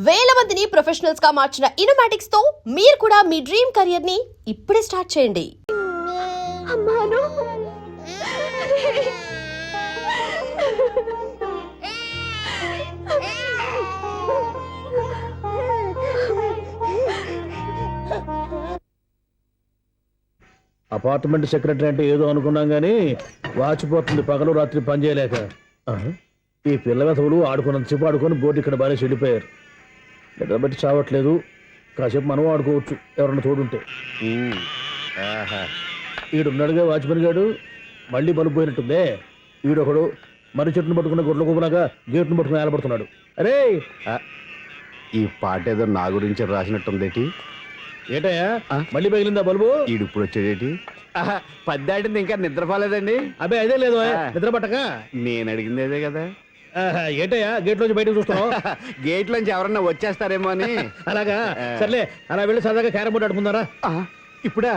వేల మందిని ప్రొఫెషనల్స్ గా మార్చిన ఇనోమాటిక్స్ తో మీరు కూడా మీ డ్రీమ్ కెరియర్ ని ఇప్పుడే స్టార్ట్ చేయండి. అమ్మాను అపార్ట్మెంట్ సెక్రటరీ అంటే ఏదో అనుకున్నాం గానీ వాచిపోతుంది పగలు రాత్రి పని చేయలేక. ఈ పిల్ల వెధవులు ఆడుకున్నంతసేపు ఆడుకొని బోర్డు ఇక్కడ బాగా చెడిపోయారు. నిద్రబట్టి చావట్లేదు. కాసేపు మనం ఆడుకోవచ్చు ఎవరన్నా తోడుంటే. ఈడున్నాడుగా వాచ్మెన్ గాడు, మళ్ళీ బలుపు పోయినట్టుందే. ఈడొకడు మరి చెట్టును పట్టుకున్న గొడ్ల గుబలాగా గేట్ను పట్టుకుని ఏలబడుతున్నాడు. అరే ఈ పాట ఏదో నా గురించి రాసినట్టుందేటి. ఏటయ్యా మళ్ళీ పగిలిందా బల్బు? ఈడు ఇప్పుడు వచ్చేదేటి? పద్దాటింది ఇంకా నిద్రపోలేదండి. అబ్బే అదే లేదు నిద్ర పట్టక. నేను అడిగింది అదే కదా. ఏటయ్యా గేట్ లోంచి బయటకు చూస్తున్నావు? గేట్ లోంచి ఎవరన్నా వచ్చేస్తారేమో అని. అలాగా సర్లే, అలా వెళ్ళి సరదాగా క్యారం బోర్డు ఆడుకుందారా? ఇప్పుడా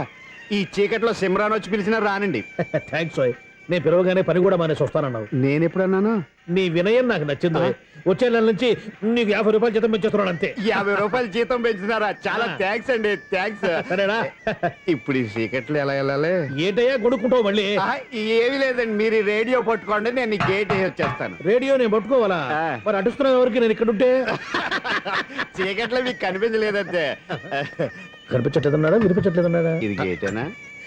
ఈ చీకట్లో సిమ్రాన్ వచ్చి పిలిచినా రానండి. థ్యాంక్స్ ఓయ్. నేను పిలవగానే పని కూడా మానేసి వస్తానన్నావు. నేను ఎప్పుడన్నాను? నీ వినయం నాకు నచ్చింది. వచ్చే నెల నుంచి నీకు 50 రూపాయలు జీతం పెంచేస్తున్నాడు అంతే. 50 రూపాయలు జీతం పెంచినారా? చాలా థ్యాంక్స్ అండి, థ్యాంక్స్. సరేనా? ఇప్పుడు ఈ చీకట్లో ఎలా వెళ్ళాలి? ఏంటయ్యా కొడుకుంటావు మళ్ళీ? ఏమీ లేదండి, మీరు ఈ రేడియో పట్టుకోండి, నేను ఈ గేట్ వేసి వచ్చేస్తాను. రేడియో నేను పట్టుకోవాలా? మరి అడుస్తున్నావు ఎవరికి? నేను ఇక్కడ ఉంటే చీకట్లో మీకు కనిపించలేదంతే. కనిపించట్లేదన్నాడా వినిపించట్లేదన్నాడా? ఇది గేటేనా?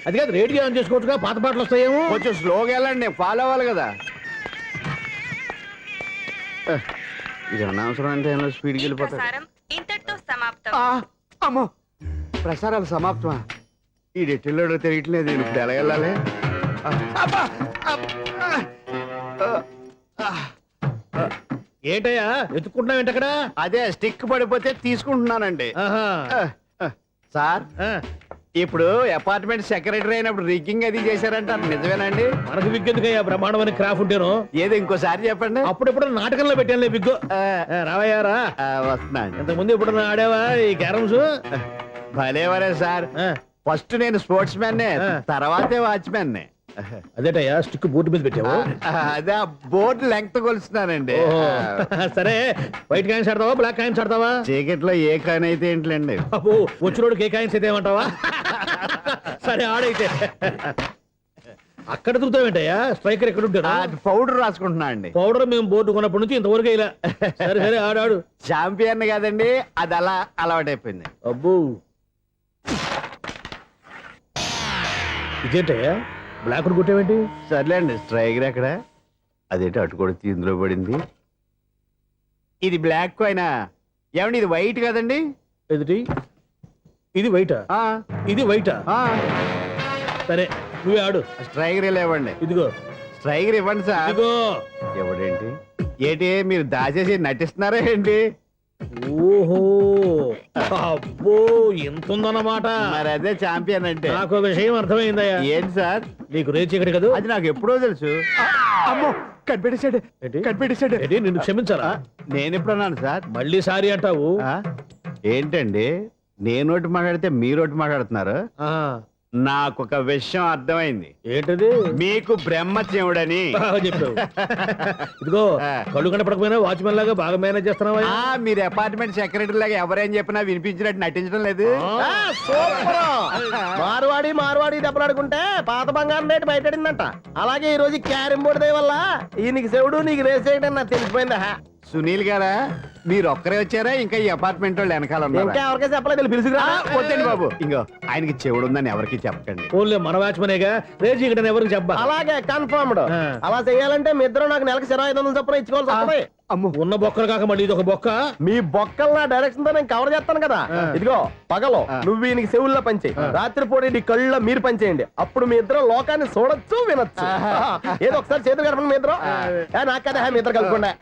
అది కాదు, రేడియో ఆన్ చేసుకోవచ్చుగా, పాత పాటలు వస్తాయేమో. కొంచెం స్లోగా వెళ్ళండి, ఫాలో అవ్వాలి కదా. ఇది అనవసరం అంటే స్పీడ్కి వెళ్ళిపోతారు. అమ్మో, ప్రసారాలు సమాప్తమా? ఈ డెట్టిల్లోడో తెలియట్లేదు. ఇప్పుడు ఎలా వెళ్ళాలి? ఏంటయ్యా ఎత్తుకుంటున్నావు ఏంటక్కడ? అదే స్టిక్ పడిపోతే తీసుకుంటున్నానండి. సార్, ఇప్పుడు అపార్ట్మెంట్ సెక్రటరీ అయినప్పుడు రిగ్గింగ్ అది చేశారంట, నిజమేనండి? మనకు విగ్గెందుకయ్యా, బ్రహ్మాండమని క్రాఫ్ ఉంటేను. ఏదో ఇంకోసారి చెప్పండి. అప్పుడెప్పుడు నాటకంలో పెట్టాను విగ్గు. రావయ్యారా? వస్తున్నా. ఇంతకు ముందు ఎప్పుడు ఆడావా ఈ క్యారమ్స్? భలేవరే సార్. ఫస్ట్ నేను స్పోర్ట్స్ మ్యాన్, తర్వాతే వాచ్మెన్. అదేటయ్యా స్టిక్ బోర్డు మీద పెట్టావు? అదే బోర్డు లెంగ్త్ కొలుస్తున్నానండి. సరే, వైట్ కాయిన్స్ ఆడతావా బ్లాక్ కాయిన్స్ ఆడతావా? చీకట్ లో ఏ కాయిన్ అయితే ఏంటండి? వచ్చినోడు ఏ కాయిన్స్ అయితే ఏమంటావా? సరే ఆడైతే. అక్కడ తిరుగుతావేంటయ్యా? స్ట్రైకర్ ఎక్కడ ఉంటారా? పౌడర్ రాసుకుంటున్నా అండి. పౌడర్ మేము బోర్డు కొన్నప్పటి నుంచి ఇంతవరకు ఇలా. సరే సరే ఆడాడు. చాంపియన్ కదండి, అది అలా అలవాటైపోయింది. అబ్బో, ఇదేంటయ్యా బ్లాక్ కొట్టేవేంటి? సర్లేండి, స్ట్రైకర్ ఎక్కడ? అదేంటి అటు కొడితే ఇందులో పడింది. ఇది బ్లాక్ అయినా ఏమండి? ఇది వైట్ కదండి. ఎదుటి ఇది వైటా? ఇది వైటా? సరే నువ్వే ఆడు. స్ట్రైకర్ లేవండి. ఇదిగో స్ట్రైకర్ ఇవ్వండి సార్. ఇదిగో. ఎవడేంటి? ఏంటి మీరు దాచేసి నటిస్తున్నారా ఏంటి? ఓహో, అబ్బో ఎంత ఉందన్నమాట. మరి అదే ఛాంపియన్ అంటే. నాకు విషయం అర్థమైందయ్యా. ఏంటి సార్? నీకు రేచీకటి కదా? అది నాకు ఎప్పుడో తెలుసు. అమ్మో, కనిపెట్టేశాడు, కనిపెట్టేశాడు. నిన్ను క్షమించాలా? నేను ఎప్పుడన్నాను సార్? మళ్ళీ సారీ అంటావు? ఏంటండి, నేను ఒకటి మాట్లాడితే మీరు ఒకటి మాట్లాడుతున్నారు. నాకు ఒక విషయం అర్థమైంది. ఏంటది? మీకు బ్రహ్మత్యముడని చెప్పావు. ఇదిగో, కళ్ళు కనపడకపోయినా వాచ్మెన్ లాగా బాగా మేనేజ్ చేస్తున్నావా? మీరు అపార్ట్మెంట్ సెక్రటరీ లాగా ఎవరేం చెప్పినా వినిపించినట్టు నటించడం లేదు. మార్వాడి దెబ్బలాడుకుంటే పాత బంగారం రేటు బయటడిందంట. అలాగే ఈ రోజు క్యారం బోర్డు దయ వల్ల ఈయనకి శివుడు నీకు రేస్ చేయడం నాకు తెలిసిపోయిందా? సునీల్ గారా, మీరు ఒక్కరే వచ్చారా? ఇంకా ఈ అపార్ట్మెంట్ వాళ్ళు వెనకాల ఇంకా ఎవరికీ చెప్పలేదు, పిలుచుకురా. వద్దండి బాబు, ఇంకో ఆయనకి చెవుడు ఉందని ఎవరికి చెప్పకండి. ఓన్లీ మన వాచ్మనేగా, రేచీకటి ఎవరికి చెప్పా. అలాగే కన్ఫర్మ్డ్. అలా చేయాలంటే మీ ఇద్దరు నాకు నెలకు 2500 చొప్పున ఇచ్చుకోవాల్సి వస్తుంది. అమ్మో, ఉన్న బొక్కలు కాక మళ్ళీ ఇది ఒక బొక్క. మీ బొక్కలు నా డైరెక్షన్ తో నేను కవర్ చేస్తాను కదా. ఇదిగో, పగలో నువ్వు ఈయనకి చెవుల్లో పంచేయి, రాత్రిపూట నీ కళ్ళలో మీరు పంచేయండి. అప్పుడు మీ ఇద్దరు లోకాన్ని చూడొచ్చు, వినొచ్చు. ఏదో ఒకసారి చేతులు కలపండి మీ ఇద్దరు. నాకు కదా మీ ఇద్దరు కలుపుకుండా.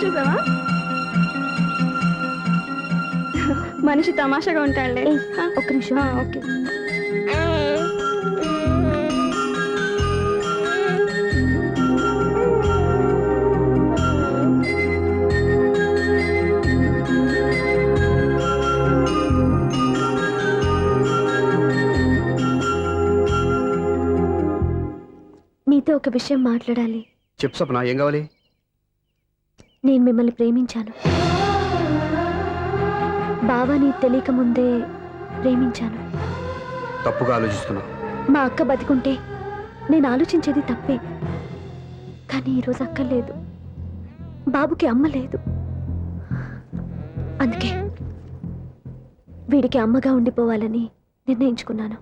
చూసావా, మనిషి తమాషాగా ఉంటాడులే. ఒక్క నిమిషం. ఓకే. నీతో ఒక విషయం మాట్లాడాలి. చెప్పు సప్న, ఏం కావాలి? నేను మిమ్మల్ని ప్రేమించాను. బావా నీ తెలియక ముందే ప్రేమించాను. తప్పుగా ఆలోచిస్తున్నా. మా అక్క బతికుంటే నేను ఆలోచించేది తప్పే. కానీ ఈరోజు అక్క లేదు, బాబుకి అమ్మ లేదు. అందుకే వీడికి అమ్మగా ఉండిపోవాలని నిర్ణయించుకున్నాను.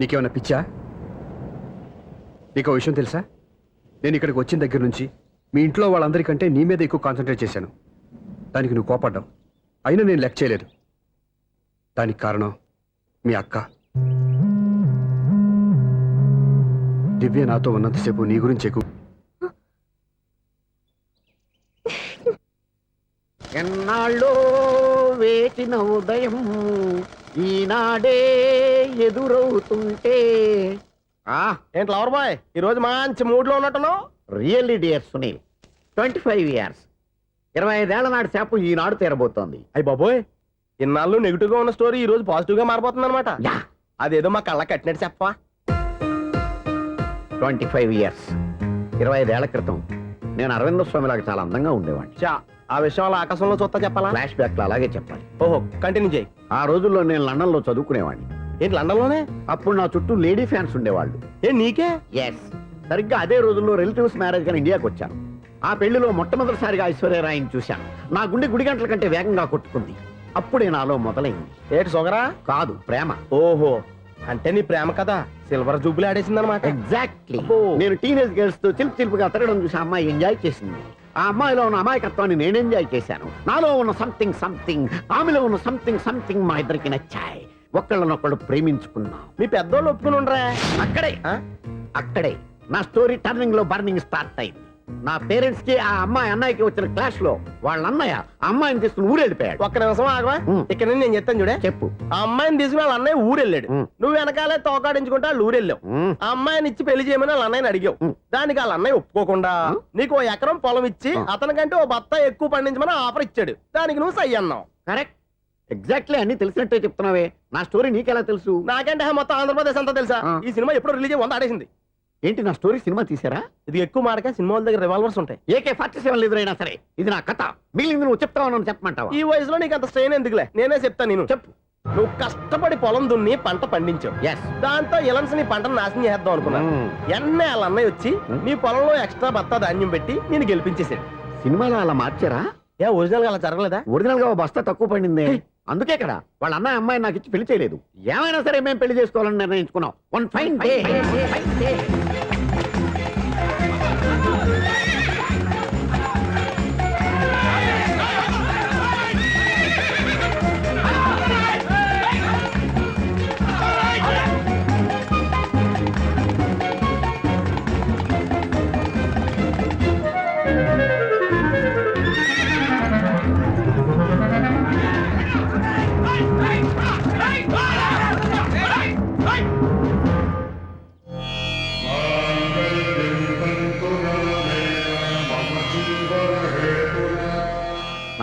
నీకేమన్నా పిచ్చా? నీకు విషయం తెలుసా? నేను ఇక్కడికి వచ్చిన దగ్గర నుంచి మీ ఇంట్లో వాళ్ళందరికంటే నీ మీద ఎక్కువ కాన్సన్ట్రేట్ చేశాను. దానికి నువ్వు కోపడ్డావు. అయినా నేను లెక్క చేయలేదు. దానికి కారణం మీ అక్క. దివ్య నాతో ఉన్నంతసేపు నీ గురించి ఎక్కువ. ఎన్నాళ్ళో వేచిన ఉదయం ఈనాడే ఎదురవుతుంటే ఏంటి లవర్ బాయ్, ఈ రోజు మంచి మూడ్ లో ఉన్నట్టున్నావు. రియల్లీ డియర్ సునీల్, 25 years, 25 ఏళ్ల నాటి శాపం ఈనాడు తీరబోతోంది. అయ్యి బాబోయ్, ఇన్నాళ్ళు నెగిటివ్ గా ఉన్న స్టోరీ ఈ రోజు పాజిటివ్ గా మారిపోతుంది అనమాట. యా, అదేదో మా కళ్ళ కట్టినట్టు చెప్పవా? 25 years, 25 ఏళ్ల క్రితం నేను అరవింద స్వామిలాగా చాలా అందంగా ఉండేవాడిని. చా, ఆ విషయం అలా ఆకాశంలో చూస్తా చెప్పాలా? ఫ్లాష్ బ్యాక్ లో అలాగే చెప్పాలి. ఓహో, కంటిన్యూ చేయి. ఆ రోజుల్లో నేను లండన్ లో చదువుకునేవాడిని. ఏంటి లండన్ లోనే? అప్పుడు నా చుట్టూ లేడీ ఫ్యాన్స్ ఉండేవాళ్ళు. ఏ నీకే? ఎస్, సరిగ్గా అదే రోజుల్లో రిలేటివ్స్ మ్యారేజ్ గా ఇండియాకి వచ్చాను. ఆ పెళ్లిలో మొట్టమొదటిసారిగా ఐశ్వర్యరాయని చూశాను. నా గుండె గుడి గంటల కంటే వేగంగా కొట్టుకుంది. అప్పుడే నాలో మొదలైంది. ఏటి సొగరా? కాదు, ప్రేమ. ఓహో, అంటే నీ ప్రేమ కదా సిల్వర్ జూబులు ఆడేసింది అనమాట. ఎగ్జాక్ట్లీ. అబ్బో. నేను టీనేజ్ గర్ల్స్ తో చిలుపుగా తిరగడం చూసి ఆ అమ్మాయి ఎంజాయ్ చేసింది. ఆ అమ్మాయిలో ఉన్న అమాయకత్వాన్ని నేను ఎంజాయ్ చేశాను. నాలో ఉన్న సంథింగ్ ఆమెలో ఉన్న సంథింగ్ మా ఇద్దరికి నచ్చాయి. ఒక్కళ్ళనొక్కళ్ళు ప్రేమించుకున్నాం. మీ పెద్దోళ్ళు ఒప్పుకుని ఉండరా? అక్కడే నా స్టోరీ టర్నింగ్ లో బర్నింగ్ స్టార్ట్ అయింది. నా పేరెంట్స్ కి ఆ అమ్మాయి అన్నయ్యకి వచ్చిన క్లాష్ లో వాళ్ళ అన్నయ్య ఆ అమ్మాయిని తీసుకుని ఊరెళ్ళిపోయాడు. ఒక్క నిమిషం ఆగవా? ఇక్కడ నుంచి నేను చెప్తాను చూడే. చెప్పు. ఆ అమ్మాయిని తీసుకుని వాళ్ళ అన్నయ్య ఊరెళ్ళాడు. నువ్వు వెనకాలే తోకాడించుకుంటా వాళ్ళు ఊరెళ్ళావు. ఆ అమ్మాయిని ఇచ్చి పెళ్లి చేయమని వాళ్ళ అన్నయ్యని అడిగావు. దానికి వాళ్ళ అన్నయ్య ఒప్పుకోకుండా నీకు 1 ఎకరం పొలం ఇచ్చి అతనికంటే 1 బత్తా ఎక్కువ పండించమని ఆఫర్ ఇచ్చాడు. దానికి నువ్వు సై అన్నావు. కరెక్ట్, ఎగ్జాక్ట్లీ అన్ని తెలిసినట్టే చెప్తున్నావే. నా స్టోరీ నీకెలా తెలుసు? నాకంటే మొత్తం ఆంధ్రప్రదేశ్ అంతా తెలుసా? ఈ సినిమా ఎప్పుడు రిలీజ్ అయ్యి 100 ఆడేసింది. ఏంటి, నా స్టోరీ సినిమా తీసారా? ఇది ఎక్కువ మాటగా సినిమాల దగ్గర రివాల్వర్స్ ఉంటాయి. AK-47 ఎదురైనా సరే ఇది నా కథ. మిగిలింది నువ్వు చెప్తావు, చెప్పమంటావా? ఈ వయసులో నీకు అంత స్ట్రెయిన్ ఎందుకులే, నేనే చెప్తాను. నేను చెప్పు. నువ్వు కష్టపడి పొలం దున్ని పంట పండించావు. ఎస్. దాంతో ఇలన్స్ నీ పంటను నాశనం చేద్దాం అనుకున్నాను. ఎన్నే వాళ్ళ అన్నయ్య వచ్చి నీ పొలంలో ఎక్స్ట్రా బత్తా ధాన్యం పెట్టి నేను గెలిపించేసాడు. సినిమాలో అలా మార్చారా? ఏ ఒరిజినల్ గా అలా జరగలేదా? ఒరిజినల్ గా ఓ బస్తా తక్కువ పడింది. అందుకే కదా వాళ్ళ అన్నయ్య అమ్మాయి నాకు ఇచ్చి పెళ్లి చేయలేదు. ఏమైనా సరే మేము పెళ్లి చేసుకోవాలని నిర్ణయించుకున్నాం. One fine day.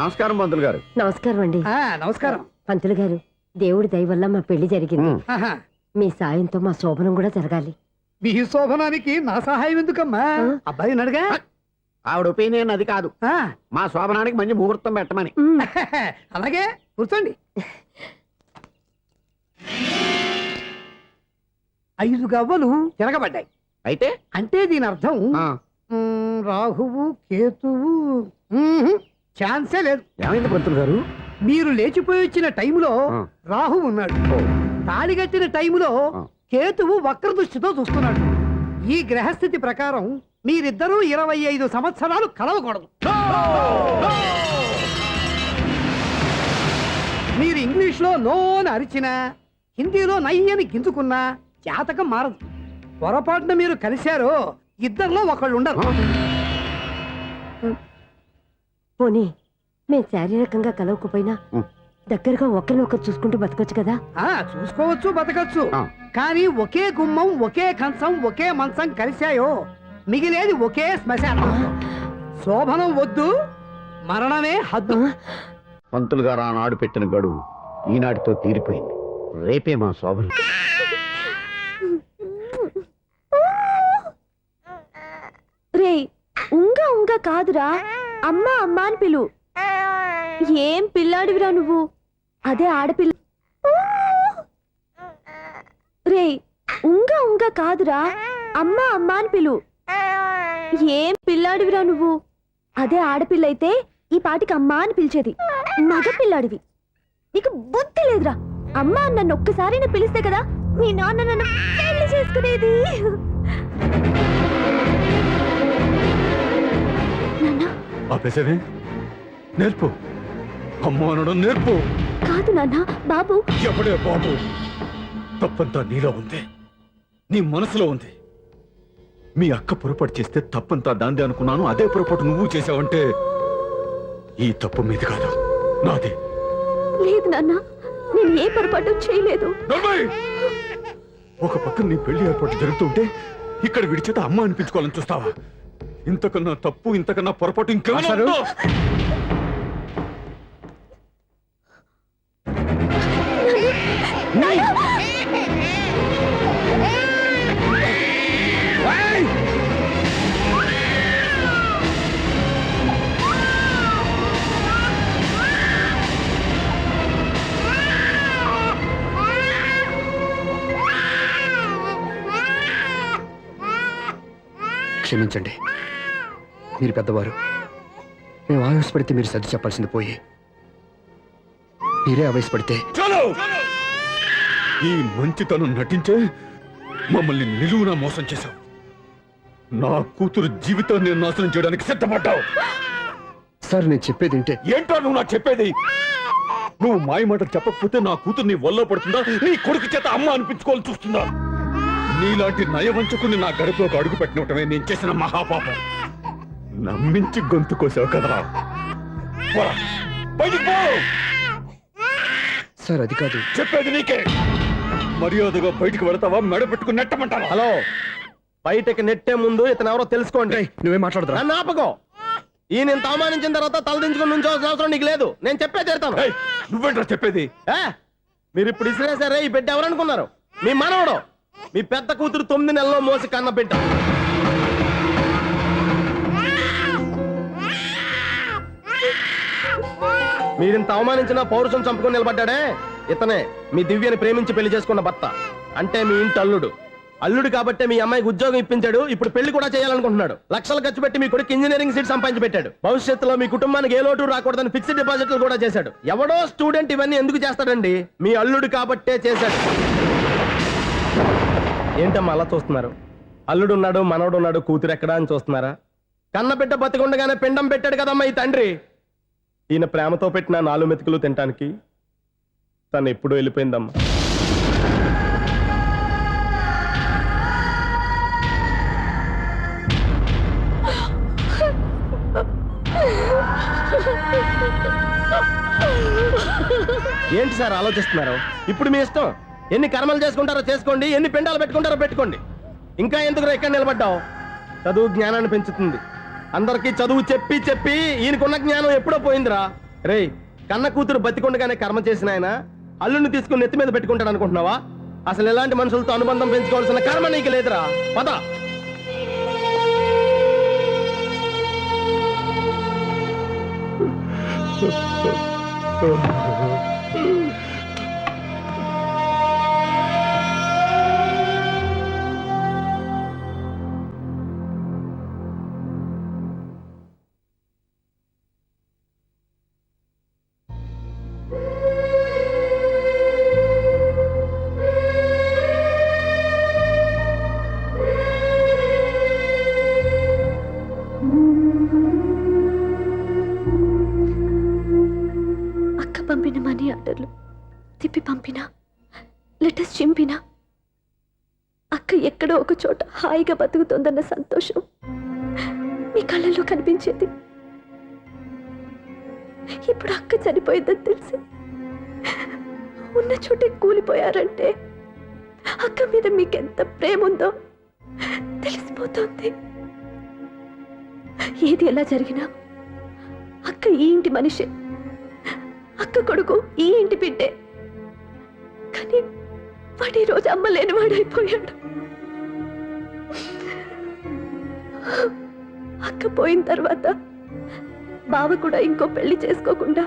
నమస్కారం పంతులు గారు. నమస్కారం అండి. నమస్కారం పంతులు గారు, దేవుడి దయ వల్ల మా పెళ్లి జరిగింది. మీ సాయంతో మా శోభనం కూడా జరగాలి. మీ శోభనానికి నా సహాయం ఎందుకమ్మా? అబ్బాయి అడగా. ఆవిడ ఒపీనియన్ అది కాదు, మా శోభనానికి మంచి ముహూర్తం పెట్టమని. అలాగే కూర్చోండి. 5 గవ్వలు తిరగబడ్డాయి. అయితే అంటే దీని అర్థం రాహువు కేతువు ఛాన్సే లేదు. ఏమైంది పంతులు గారు? మీరు లేచిపోయి వచ్చిన టైంలో రాహు ఉన్నాడు. తాళి కట్టిన టైంలో కేతువు వక్ర దృష్టితో చూస్తున్నాడు. ఈ గ్రహస్థితి ప్రకారం మీరిద్దరూ 25 సంవత్సరాలు కలవకూడదు. మీరు ఇంగ్లీష్లో నో అని అరిచినా, హిందీలో నయ్యని గింజుకున్నా జాతకం మారదు. పొరపాటున మీరు కలిశారో ఇద్దరిలో ఒకళ్ళు ఉండరు. పోనీ మేము శారీరకంగా కలవకపోయినా దగ్గరగా ఒకరినొకరు చూసుకుంటూ బతకొచ్చు కదా? చూసుకోవచ్చు, బతకచ్చు. కానీ ఒకే గుమ్మం, ఒకే కంచం, ఒకే మంచం కలిశాయో మిగిలేది ఒకే శ్మశానం. శోభనం వద్దు, మరణమే హద్దు. పంతులు గారు ఆనాడు పెట్టిన గడువు ఈనాటితో తీరిపోయింది. రేపే మా శోభనం. రేయ్ ఉంగ ఉంగ కాదురా, అమ్మ అమ్మ అని పిలు. ఏం పిల్లాడివిరా నువ్వు, అదే ఆడపిల్ల. రేయ్ ఉంగ ఉంగ కాదురా, అమ్మ అమ్మ అని పిలు. ఏం పిల్లాడివిరా నువ్వు, అదే ఆడపిల్ల అయితే ఈ పాటికి అమ్మా అని పిలిచేది. మగ పిల్లాడివి, నీకు బుద్ధి లేదురా. అమ్మ నన్ను ఒక్కసారి పిలిస్తే కదా మీ నాన్న నన్ను పెళ్లి చేసుకునేది. నాన్న ఆపేసేవే, నేర్పు. అమ్మ అనడం నేర్పు. కాదు నాన్న, బాబు. ఎవడే బాబు? తప్పంతా నీలో ఉంది, నీ మనసులో ఉంది. మీ అక్క పొరపాటు చేస్తే తప్పంతా దాందే అనుకున్నాను. అదే పొరపాటు నువ్వు చేసావంటే ఈ తప్పు మీది కాదు, నాది. లేదు నాన్న, నేను ఏ పొరపాటు చేయలేదు. నవ్వయ్! ఒక పక్కన నీ పెళ్లి ఏర్పాటు జరుగుతుంటే ఇక్కడ విడిచేత అమ్మ అనిపించుకోవాలని చూస్తావా? ఇంతకన్నా తప్పు, ఇంతకన్నా పొరపాటు ఇంకేమన్నా? క్షమించండి, మీరు పెద్దవారు. మేము ఆవేశపడితే మీరు సర్ది చెప్పాల్సింది పోయి మీరే ఆవేశపడితే. ఈ మంచితనం నటించే మమ్మల్ని నిలువునా మోసం చేశావు. నా కూతురు జీవితాన్ని నాశనం చేయడానికి సిద్ధపడ్డావు. సార్ నేను చెప్పేది ఏంటే? ఏంటో నువ్వు నాకు చెప్పేది? నువ్వు మాయ మాటలు చెప్పకపోతే నా కూతురు నీ వల్ల పడుతుందా, నీ కొడుకు చేత అమ్మ అనిపించుకోవాలని చూస్తుందా? నీలాంటి నయవంచుకుని నా గడపలోకి అడుగు పెట్టినటమే నేను చేసిన మహాపాపం. నమ్మించి గొంతు కోసావు కదరా. సార్ అది కాదు చెప్పేది, నీకే. మర్యాదగా బయటికి వెళతావా, మెడ పెట్టుకుని నెట్టమంటావా? హలో, బయటకి నెట్టే ముందు ఇతను ఎవరో తెలుసుకోండి. నువ్వే మాట్లాడదా? నన్ను ఆపకో. ఈయన ఇంత అవమానించిన తర్వాత తలదించుకుని నుంచోవాల్సిన అవసరం నీకు లేదు. నేను చెప్పే తీరుతాను. నువ్వేంట్రా చెప్పేది? మీరు ఇప్పుడు ఇసిరేసారే, ఈ బిడ్డ ఎవరనుకున్నారు? మీ మనవడు, మీ పెద్ద కూతురు 9 నెలల్లో మోసి కన్న బిడ్డ. మీరింత అవమానించిన పౌరుషం చంపుకొని నిలబడ్డాడే, ఇతనే మీ దివ్యని ప్రేమించి పెళ్లి చేసుకున్న భర్త. అంటే మీ ఇంటి అల్లుడు. అల్లుడు కాబట్టే మీ అమ్మాయికి ఉద్యోగం ఇప్పించాడు. ఇప్పుడు పెళ్లి కూడా చేయాలనుకుంటున్నాడు. లక్షలు ఖర్చు పెట్టి మీ కొడుకు ఇంజనీరింగ్ సీట్ సంపాదించి పెట్టాడు. భవిష్యత్తులో మీ కుటుంబానికి ఏ లోటు రాకూడదని ఫిక్స్డ్ డిపాజిట్లు కూడా చేశాడు. ఎవడో స్టూడెంట్ ఇవన్నీ ఎందుకు చేస్తాడండి? మీ అల్లుడు కాబట్టే చేశాడు. ఏంటమ్మా అలా చూస్తున్నారు? అల్లుడున్నాడు, మనవడున్నాడు, కూతురు ఎక్కడా అని చూస్తున్నారా? కన్నబిడ్డ బతికుండగానే పిండం పెట్టాడు కదమ్మా ఈ తండ్రి. ఈయన ప్రేమతో పెట్టిన 4 మెతుకులు తినటానికి తను ఎప్పుడూ వెళ్ళిపోయిందమ్మా. ఏంటి సార్ ఆలోచిస్తున్నారు? ఇప్పుడు మీ ఇష్టం. ఎన్ని కర్మలు చేసుకుంటారో చేసుకోండి, ఎన్ని పిండాలు పెట్టుకుంటారో పెట్టుకోండి. ఇంకా ఎందుకు ఎక్కడ నిలబడ్డావు? చదువు జ్ఞానాన్ని పెంచుతుంది. అందరికీ చదువు చెప్పి చెప్పి ఈయనకున్న జ్ఞానం ఎప్పుడో పోయిందిరా. రేయ్, కన్న కూతురు బతికొండగానే కర్మ చేసిన ఆయన అల్లుని తీసుకుని నెత్తి మీద పెట్టుకుంటాడు అనుకుంటున్నావా? అసలు ఎలాంటి మనుషులతో అనుబంధం పెంచుకోవాల్సిన కర్మ నీకు లేదురా. పద. పంపిన మనీ ఆర్డర్లు తిప్పి పంపినా, లెటర్స్ చింపినా, అక్క ఎక్కడో ఒక చోట హాయిగా బతుకుతోందన్న సంతోషం మీ కళ్ళల్లో కనిపించేది. ఇప్పుడు అక్క చనిపోయిందని తెలిసి ఉన్న చోటే కూలిపోయారంటే అక్క మీద మీకెంత ప్రేమ ఉందో తెలిసిపోతుంది. ఏది ఎలా జరిగినా అక్క ఈ ఇంటి మనిషే, అక్క కొడుకు ఈ ఇంటి బిడ్డే. కానీ వాడు ఈ రోజు అమ్మ లేనివాడైపోయాడు. అక్క పోయిన తర్వాత బావ కూడా ఇంకో పెళ్లి చేసుకోకుండా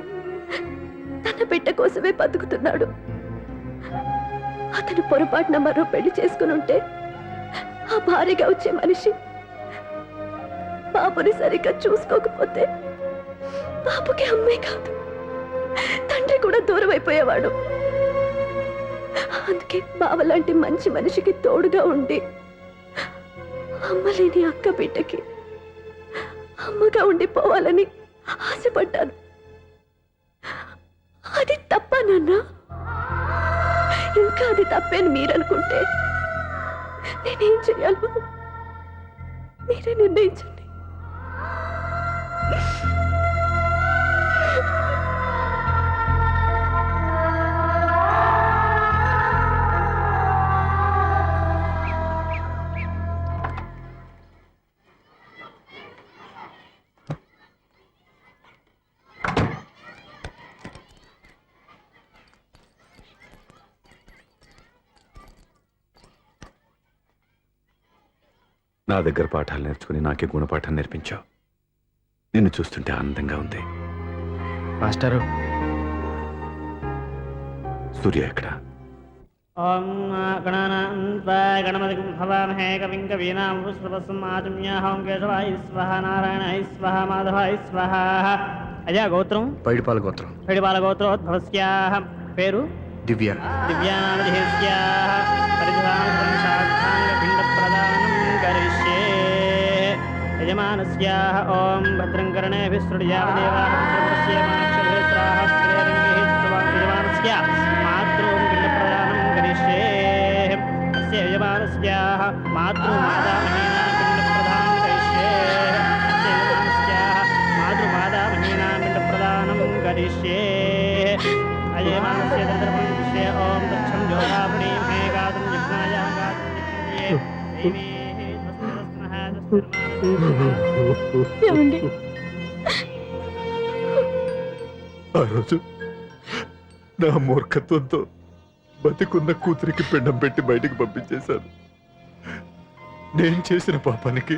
తన బిడ్డ కోసమే బతుకుతున్నాడు. అతను పొరపాటున మరో పెళ్లి చేసుకుని ఉంటే ఆ భార్యగా వచ్చే మనిషి బాబుని సరిగ్గా చూసుకోకపోతే బాబుకి అమ్మే కాదు తండ్రి కూడా దూరం అయిపోయేవాడు. అందుకే బావ లాంటి మంచి మనిషికి తోడుగా ఉండి అమ్మలేని అక్క బిడ్డకి అమ్మగా ఉండిపోవాలని ఆశపడ్డాను. అది తప్ప నాన్న? ఇంకా అది తప్పేని మీరనుకుంటే నేనేం చేయాలో మీరే నిర్ణయించండి. నా దగ్గర పాఠాలు నేర్చుకుని నాకే గుణపాఠం నేర్పించావు. నిన్ను చూస్తుంటే ఆనందంగా ఉంది. మాస్టరు, సూర్య ఎక్కడ? ఓం గణపతి భవామహే కవిం కవీనాం కేశవాయ స్వహ నారాయణాయ స్వహ మాధవాయ స్వహ. అజా గోత్రం పైడిపాల గోత్రం. పైడిపాల గోత్రోద్భవస్యాః. పేరు దివ్య. దివ్యానామధేయస్యాః. పరిధానపిండప్రదానం కరిష్యే. యజమానస్యాః ఓం భద్రం కర్ణేభిः శృణుయామదేవాः భద్రమస్యేమాక్షభేత్రాः స్థిరేరంగైः స్తువాం. యజమానస్యాః మాతృం పిండప్రదానం కరిష్యే. అస్య యజమానస్యాః మాతృమాతామహీనాం పిండప్రదానం కరిష్యే. అస్య యజమానస్యాః మాతృమాతామహీనాం పిండప్రదానం కరిష్యే. అజయమానస్య దర్శనం విషయ ఓం దక్షం జ్యోతాపుణీం హే గాతుం జిహ్నాయ గాతుం జిహ్నాయ ఏమండి? ఆ రోజు నా మూర్ఖత్వంతో బతికున్న కూతురికి పిండం పెట్టి బయటికి పంపించేశాను. నేను చేసిన పాపానికి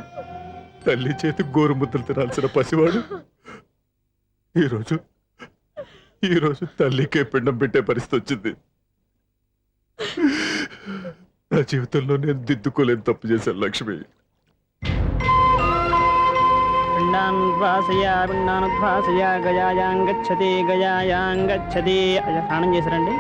తల్లి చేతి గోరుముద్దలు తినాల్సిన పసివాడు ఈరోజు తల్లికే పిండం పెట్టే పరిస్థితి వచ్చింది. నా జీవితంలో నేను దిద్దుకోలేని తప్పు చేశాను లక్ష్మి. పిండానుద్వాసయ గయాయాంగచ్చతి గయాయాంగచ్చతి. అయ్యా స్నానం చేశారండి?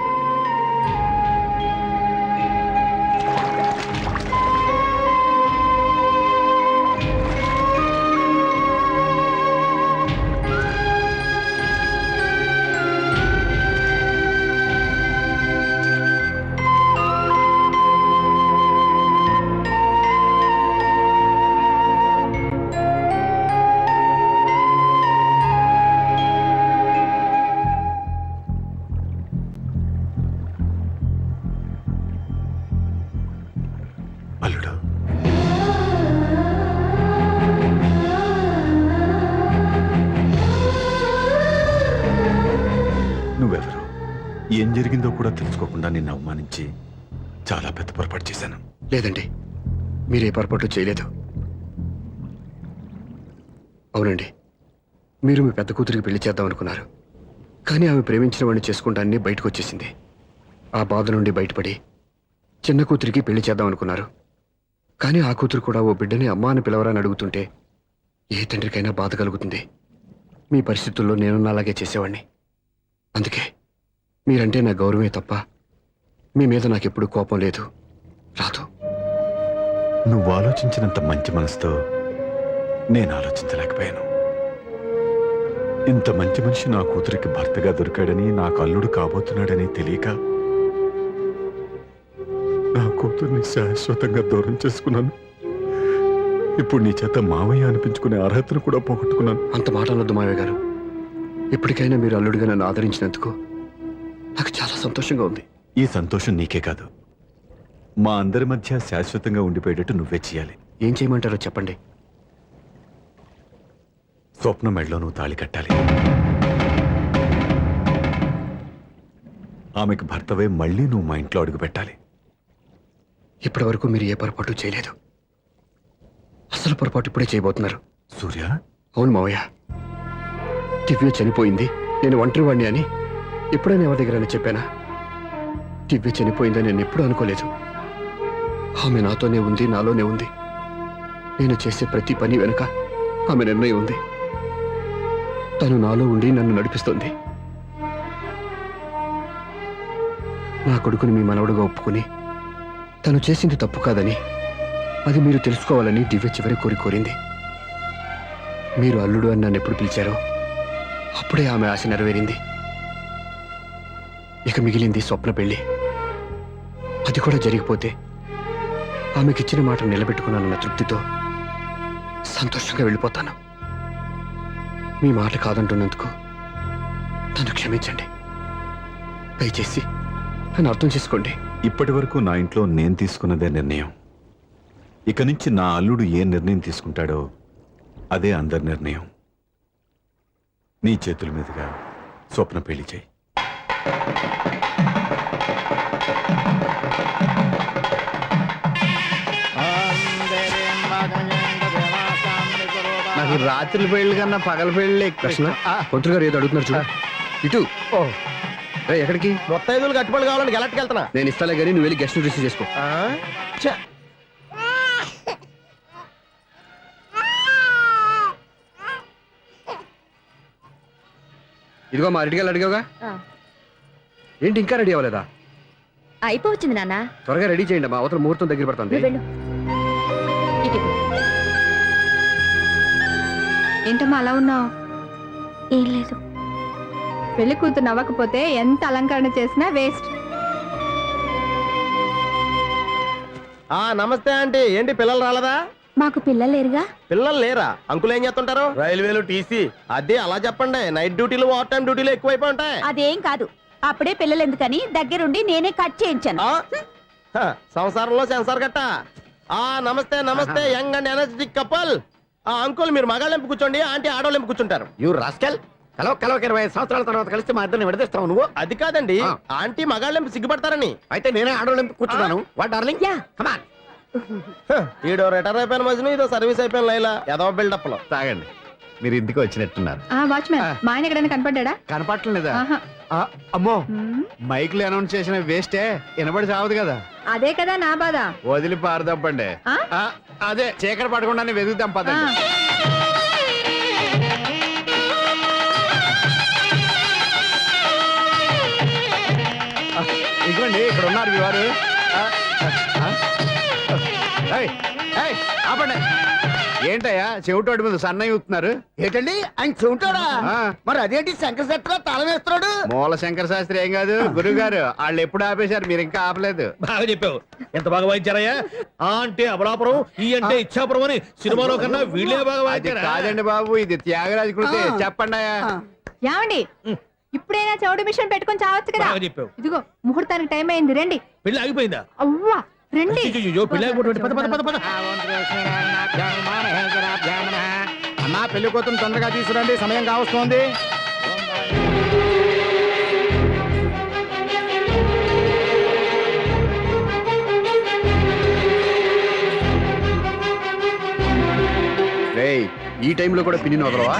అల్లుడు, నువ్వెవరు? ఏం జరిగిందో కూడా తెలుసుకోకుండా నిన్ను అవమానించి చాలా పెద్ద పొరపాటు చేశాను. లేదండి, మీరే పొరపాటు చేయలేదు. అవునండి, మీరు మీ పెద్ద కూతురికి పెళ్లి చేద్దాం అనుకున్నారు. కానీ ఆమె ప్రేమించిన వాడిని చేసుకుంటానని బయటకు వచ్చేసింది. ఆ బాధ నుండి బయటపడి చిన్న కూతురికి పెళ్లి చేద్దాం అనుకున్నారు. కానీ ఆ కూతురు కూడా ఓ బిడ్డని అమ్మ అని పిలవరని అడుగుతుంటే ఏ తండ్రికైనా బాధ కలుగుతుంది. మీ పరిస్థితుల్లో నేనున్న అలాగే చేసేవాడిని. అందుకే మీరంటే నా గౌరవమే తప్ప మీ మీద నాకెప్పుడు కోపం లేదు, రాదు. నువ్వు ఆలోచించినంత మంచి మనసుతో నేను ఆలోచించలేకపోయాను. ఇంత మంచి మనిషి నా కూతురికి భర్తగా దొరికాడని, నాకు అల్లుడు కాబోతున్నాడని తెలియక నా కూతుర్ని శాశ్వతంగా దూరం చేసుకున్నాను. ఇప్పుడు నీ చేత మావయ్య అనిపించుకునే అర్హతను కూడా పోగొట్టుకున్నాను. అంత మాట అనొద్దు మావయ్య గారు. ఇప్పటికైనా మీరు అల్లుడిగా నన్ను ఆదరించినందుకు నాకు చాలా సంతోషంగా ఉంది. ఈ సంతోషం నీకే కాదు, మా అందరి మధ్య శాశ్వతంగా ఉండిపోయేటట్టు నువ్వే చేయాలి. ఏం చేయమంటారో చెప్పండి. స్వప్న మెడలో నువ్వు తాళి కట్టాలి. ఆమెకు భర్తవే మళ్ళీ నువ్వు మా ఇంట్లో అడుగు పెట్టాలి. ఇప్పటి వరకు మీరు ఏ పొరపాటు చేయలేదు. అసలు పొరపాటు ఇప్పుడే చేయబోతున్నారు. సూర్య అవును మావయ్య, దివ్య చనిపోయింది, నేను ఒంటరి వాడిని అని ఎప్పుడైనా ఎవరి దగ్గర చెప్పానా? దివ్య చనిపోయిందని నేను ఎప్పుడూ అనుకోలేదు. ఆమె నాతోనే ఉంది, నాలోనే ఉంది. నేను చేసే ప్రతి పని వెనుక ఆమె నిర్ణయం ఉంది. తను నాలో ఉండి నన్ను నడిపిస్తోంది. నా కొడుకుని మీ మనవడుగా ఒప్పుకుని తను చేసింది తప్పు కాదని, అది మీరు తెలుసుకోవాలని దివ్య చివరి కోరింది. మీరు అల్లుడు అని నన్ను ఎప్పుడు పిలిచారో అప్పుడే ఆమె ఆశ నెరవేరింది. ఇక మిగిలింది స్వప్న పెళ్లి. అది కూడా జరిగిపోతే ఆమెకిచ్చిన మాట నిలబెట్టుకున్నానన్న తృప్తితో సంతోషంగా వెళ్ళిపోతాను. మీ మాట కాదంటున్నందుకు నన్ను క్షమించండి. దయచేసి నన్ను అర్థం చేసుకోండి. ఇప్పటి వరకు నా ఇంట్లో నేను తీసుకున్నదే నిర్ణయం. ఇక నుంచి నా అల్లుడు ఏ నిర్ణయం తీసుకుంటాడో అదే అందరి నిర్ణయం. నీ చేతుల మీదుగా స్వప్న పెళ్లి చేయి. నాకు రాత్రి పెళ్లి కన్నా పగల పెళ్లి కృష్ణ, మంత్రి గారు ఏదో అడుగుతున్నారు చూడ. ఇటు ఎక్కడికి? మొత్తం ఐదులు కట్టుబడి కావాలని గెలట్కి వెళ్తున్నా. నేను ఇస్తాలే కానీ నువ్వు వెళ్ళి గెస్ట్ రిసీవ్ చేసుకో. ఇదిగో మా రెడ్డి గారు అడిగావుగా, ఏంటి ఇంకా రెడీ అవ్వలేదా? అయిపోవచ్చింది నాన్న. త్వరగా రెడీ చేయండి అమ్మా, అవతల ముహూర్తం దగ్గర పడుతుంది. ఏంటమ్మా అలా ఉన్నావు? ఏం లేదు. పెళ్లి కూతురు నవ్వకపోతే ఎంత అలంకరణ చేసినా వేస్ట్. నమస్తే ఆంటీ. ఏంటి పిల్లలు రాలేదా? మాకు పిల్లలు లేరుగా. పిల్లలు లేరా? అంకులు ఏం చేస్తుంటారు? రైల్వేలు, టీసీ. అదే అలా చెప్పండి. నైట్ డ్యూటీలు, ఓవర్ టైం డ్యూటీలు ఎక్కువైపోయి ఉంటాయి. అదేం కాదు, అప్పుడే పిల్లలు ఎందుకని దగ్గరుండి నేనే కట్ చేయించాను. సంసారంలో సెన్సార్ గట్ట. నమస్తే నమస్తే, young and energetic couple. Uncle మీరు మగాళ్ళెంపు కూర్చోండి, ఆంటీ ఆడోళ్ళెంపు కూర్చుంటారు. యూ రాస్కెల్, కలవ 25 సంవత్సరాల తర్వాత కలిస్తే మా ఇద్దరిని విడదీస్తావు నువ్వు. అది కాదండి, ఆంటీ మగాళ్ళెంపు సిగ్గుపడతారని. అయితే నేనే ఆడోళ్ళెంపు కూర్చున్నాను. What darling? కమాన్. ఈడో రిటైర్ అయిపోయిన మధ్యన ఇదో సర్వీస్ అయిపోయిన లైలా ఏదో బిల్డప్ లో. తాగండి, మీరు ఇంటికి వచ్చినట్టున్నారు. వాచ్మెన్ మా ఆయన ఎక్కడైనా కనపడ్డా? కనపట్టలేదా? అమ్మో, మైక్లు అనౌన్స్ చేసిన వేస్టే, వినబడి సావదు కదా. అదే కదా నా బాధ. వదిలి పారదప్పండి. అదే చీకటి పడకుండానే వెతుకుతాం పదండి. ఇదిగోండి, ఇక్కడ ఉన్నారు మీ వారు. ఆపండి. ఏంటయ్యా చెవిటోడి మీద సన్నయ్య ఊతున్నారు? ఏంటండి ఆయన చెవిటోడా? మరి అదేంటి శంకర శాస్త్రి తాళం వేస్తున్నాడు? మూల శంకర శాస్త్రి ఏం కాదు, గురువు గారు. వాళ్ళు ఎప్పుడు ఆపేశారు, మీరు ఇంకా ఆపలేదు. బాగా చెప్పావు. ఎంత బాగా వాయించారయ్యా. ఆ అంటే అబలాపురం, ఈ అంటే ఇచ్చాపురం అని సినిమాలో కన్నా వీళ్ళే బాగా వాయించారు. కాదండి బాబు, ఇది త్యాగరాజ కృతి. చెప్పండి అయ్యా. ఏమండి, ఇప్పుడైనా చౌడు మిషన్ పెట్టుకొని చావచ్చు కదా. బాగా చెప్పావు. ఇదిగో ముహూర్తానికి టైం అయింది, రండి. పెళ్లి ఆగిపోయిందా? అవ్వా రండి. పెళ్లి ఆగిపోతుంది. పద పద పద పద. అమ్మా, పెళ్లి కూతురు తొందరగా తీసుకురండి, సమయం కావస్తోంది. ఈ టైంలో కూడా పిన్ని వదలవా?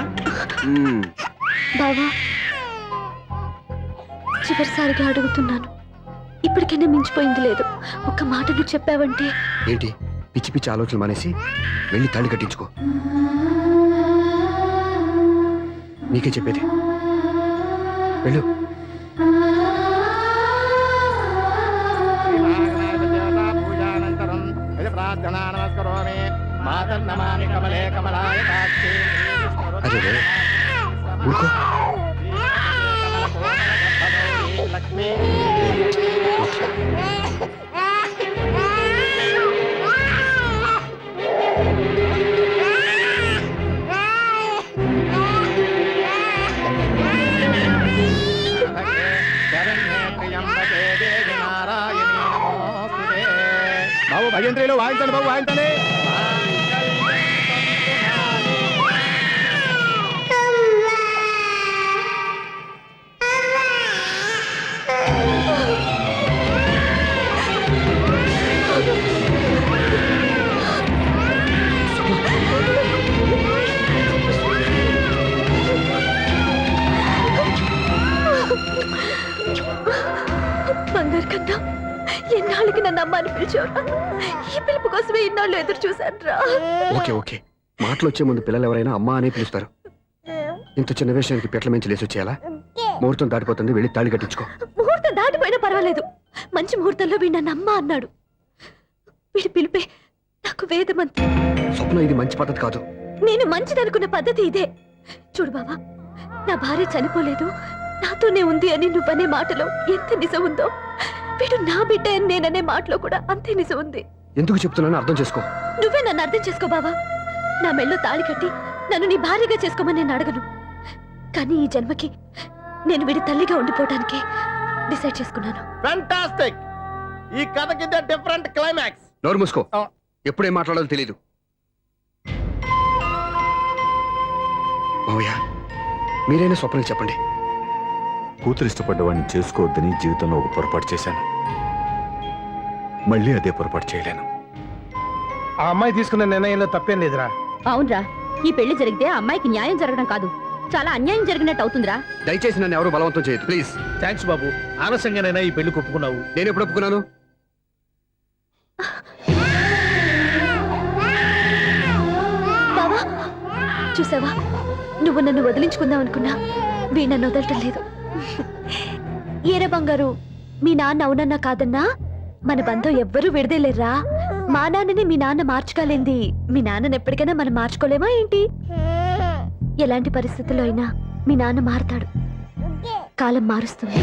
బావా, చివరిసారిగా అడుగుతున్నాను, ఇప్పటికైనా మించిపోయింది లేదు. ఒక్క మాట నువ్వు చెప్పావంటే. ఏంటి పిచ్చి పిచ్చి ఆలోచనలు మానేసి వెళ్ళి తాళి కట్టించుకో. నీకే చెప్పేది, వెళ్ళు. అదే ఊరుకో. బాబు భజంత్రిలో వాయించండి, బాబు వాయించండి. పిలిచావురా. ఈ పిలుపు కోసమే ఇన్నాళ్ళు ఎదురు చూశాను రా. ఓకే ఓకే, మాటలు వచ్చే ముందు పిల్లలు ఎవరైనా అమ్మా అనే పిలుస్తారు. ఇంత చిన్న విషయానికి పెట్ల మించి లేచి వచ్చేయాలా? ముహూర్తం దాటిపోతుంది, వెళ్ళి తాళి కట్టించుకో. ముహూర్తం దాటిపోయినా పర్వాలేదు. మంచి ముహూర్తంలో వీడు నన్ను అమ్మ అన్నాడు. వీడి పిలిపే నాకు వేదమంత్రం. స్వప్న, ఇది మంచి పద్ధతి కాదు. నేను మంచిదనుకున్న పద్ధతి ఇదే. చూడు బావా, నా భార్య చనిపోలేదు, నాతోనే ఉంది అని నువ్వనే మాటలో ఎంత నిజం ఉందో, వీడు నా బిడ్డ అని నేననే మాటలో కూడా అంతే నిజం ఉంది. ఎందుకు చెప్తున్నానో అర్థం చేసుకో. నువ్వే నన్ను అర్థం చేసుకో బావా. నా మెళ్ళో తాళి కట్టి నన్ను నీ భార్యగా చేసుకోమని నేను అడగను. కానీ ఈ జన్మకి నేను వీడి తల్లిగా ఉండిపోవటానికి డిసైడ్ చేసుకున్నాను. ఫ్యాంటాస్టిక్! ఈ కథకి ఇదే డిఫరెంట్ క్లైమాక్స్. నోరు మూసుకో, ఎప్పుడేం మాట్లాడాలో తెలీదు. మావయ్య, మీరైనా స్వప్నకి చెప్పండి. కూతురు ఇష్టపడ్డవాడిని చేసుకోవద్దని జీవితంలో ఒక పొరపాటు చేశాను. మళ్ళీ అదే పొరపాటు చేయలేను. ఆ అమ్మాయి తీసుకున్న నిర్ణయంలో తప్పేం లేదురా. అవునరా, ఈ పెళ్లి జరిగితే ఆ అమ్మాయికి న్యాయం జరగడం కాదు, చాలా అన్యాయం జరిగినట్టు అవుతుందిరా. దయచేసి నన్ను ఎవరు బలవంతం చేయదు ప్లీజ్. థ్యాంక్స్ బాబు, ఆలస్యంగానైనా ఈ పెళ్లి ఒప్పుకున్నావు. నేను ఎప్పుడు ఒప్పుకున్నాను? బావా, చూసావా, నువ్వు నన్ను వదిలించుకుందాం అనుకున్నా వీ నన్ను వదలటం లేదు. ఏరే బంగారు, మీ నాన్న అవునన్నా కాదన్నా మన బంధం ఎవ్వరూ విడదేలేరా. మా నాన్నని మీ నాన్న మార్చుకోలేంది, మీ నాన్నని ఎప్పటికైనా మనం మార్చుకోలేమా ఏంటి? ఎలాంటి పరిస్థితుల్లో అయినా మీ నాన్న మారతాడు, కాలం మారుస్తుంది.